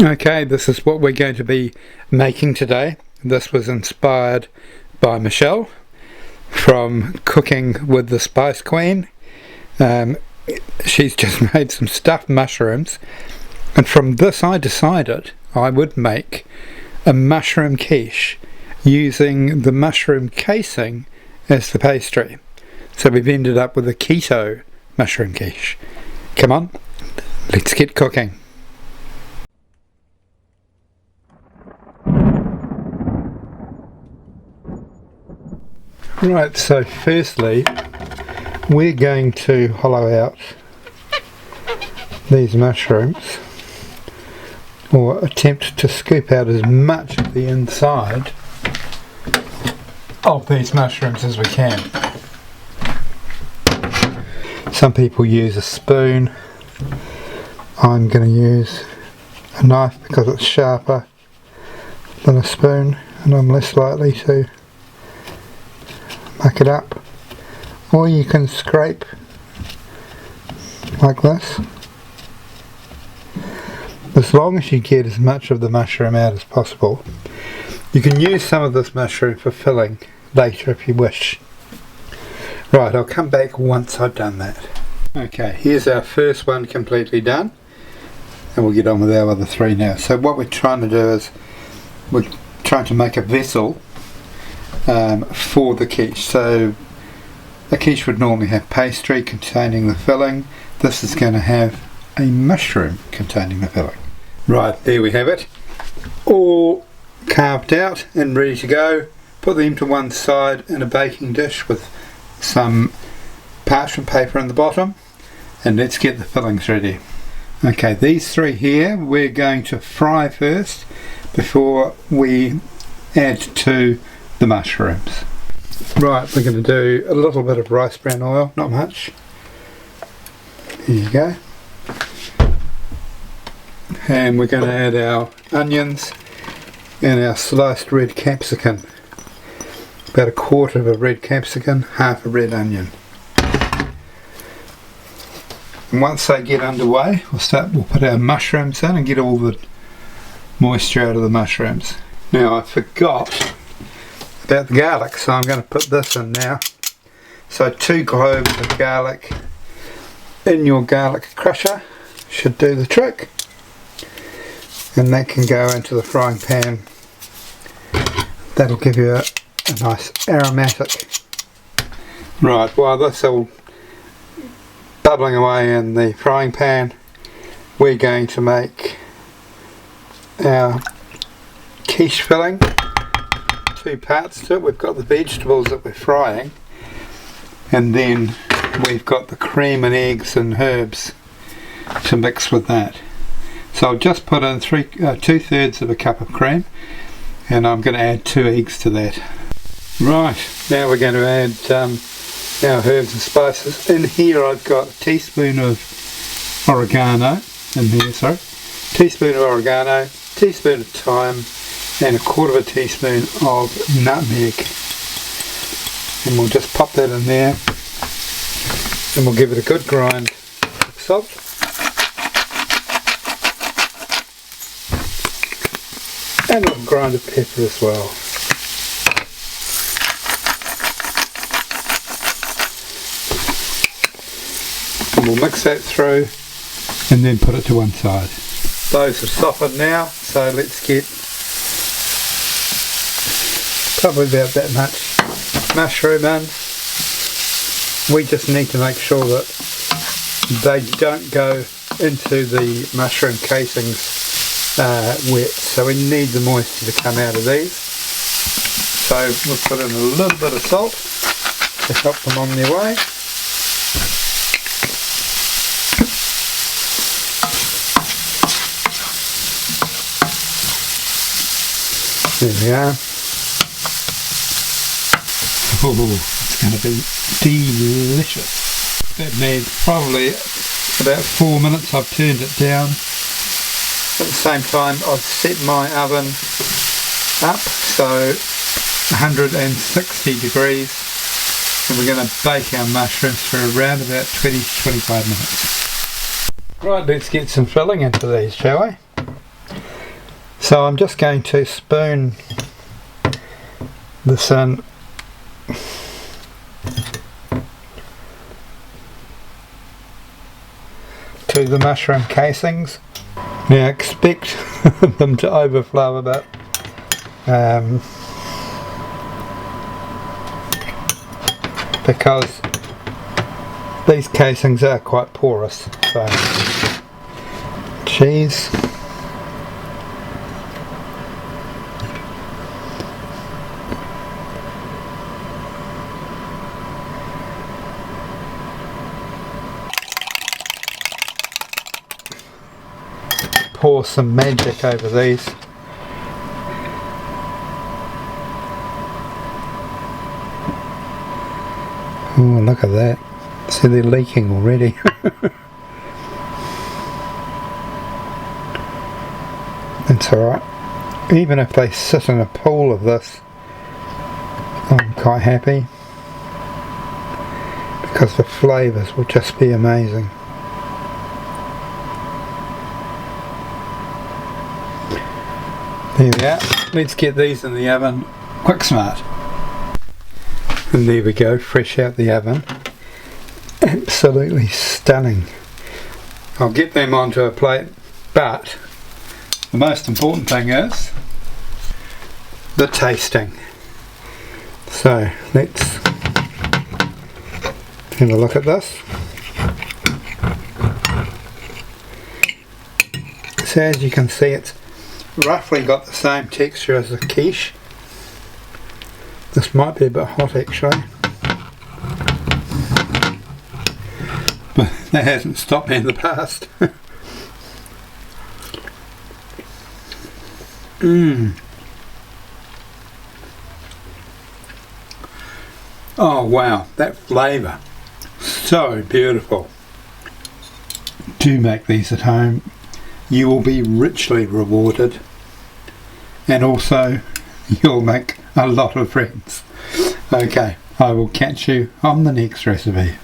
Okay, this is what we're going to be making today. This was inspired by Michelle from Cooking with the Spice Queen. She's just made some stuffed mushrooms, and from this I decided I would make a mushroom quiche using the mushroom casing as the pastry. So we've ended up with a keto mushroom quiche. Come on, let's get cooking. Right, so firstly we're going to hollow out these mushrooms, or attempt to scoop out as much of the inside of these mushrooms as we can. Some people use a spoon. I'm going to use a knife because it's sharper than a spoon and I'm less likely to muck it up. Or you can scrape like this. As long as you get as much of the mushroom out as possible. You can use some of this mushroom for filling later if you wish. Right, I'll come back once I've done that. Okay, here's our first one completely done, and we'll get on with our other three now. So what we're trying to do is we're trying to make a vessel for the quiche. So a quiche would normally have pastry containing the filling. This is going to have a mushroom containing the filling. Right, there we have it, all carved out and ready to go. Put them to one side in a baking dish with some parchment paper in the bottom, and let's get the fillings ready. Okay, these three here we're going to fry first before we add to the mushrooms. Right, we're going to do a little bit of rice bran oil, not much. Here you go. And we're going to add our onions and our sliced red capsicum. About a quarter of a red capsicum, half a red onion. And once they get underway, we'll put our mushrooms in and get all the moisture out of the mushrooms. Now I forgot about the garlic, so I'm going to put this in now. So 2 cloves of garlic in your garlic crusher should do the trick, and that can go into the frying pan. That'll give you a nice aromatic. Right, while this all bubbling away in the frying pan, we're going to make our quiche filling. 2 parts to it. We've got the vegetables that we're frying, and then we've got the cream and eggs and herbs to mix with that. So I'll just put in 2/3 of a cup of cream, and I'm going to add 2 eggs to that. Right, now we're going to add our herbs and spices. In here I've got a teaspoon of oregano, teaspoon of oregano, teaspoon of thyme, and a quarter of a teaspoon of nutmeg. And we'll just pop that in there, and we'll give it a good grind of salt. And a little grind of pepper as well. And we'll mix that through and then put it to one side. Those have softened now, so let's get probably about that much mushroom in. We just need to make sure that they don't go into the mushroom casings wet, so we need the moisture to come out of these. So we'll put in a little bit of salt to help them on their way. There we are. Oh, it's going to be delicious. That needs probably about 4 minutes. I've turned it down. At the same time, I've set my oven up, so 160 degrees, and we're going to bake our mushrooms for around about 20 to 25 minutes. Right, let's get some filling into these, shall we? So I'm just going to spoon this in to the mushroom casings. Now expect them to overflow a bit. Because these casings are quite porous. So cheese. Pour some magic over these. Oh, look at that. See, they're leaking already. That's alright. Even if they sit in a pool of this, I'm quite happy, because the flavours will just be amazing. There we are. Let's get these in the oven quick smart. And there we go, fresh out the oven. Absolutely stunning. I'll get them onto a plate, but the most important thing is the tasting. So let's have a look at this. So as you can see, it's roughly got the same texture as the quiche. This might be a bit hot actually, but that hasn't stopped me in the past. Oh wow, that flavour, so beautiful. Do make these at home. You will be richly rewarded, and also you'll make a lot of friends. Okay, I will catch you on the next recipe.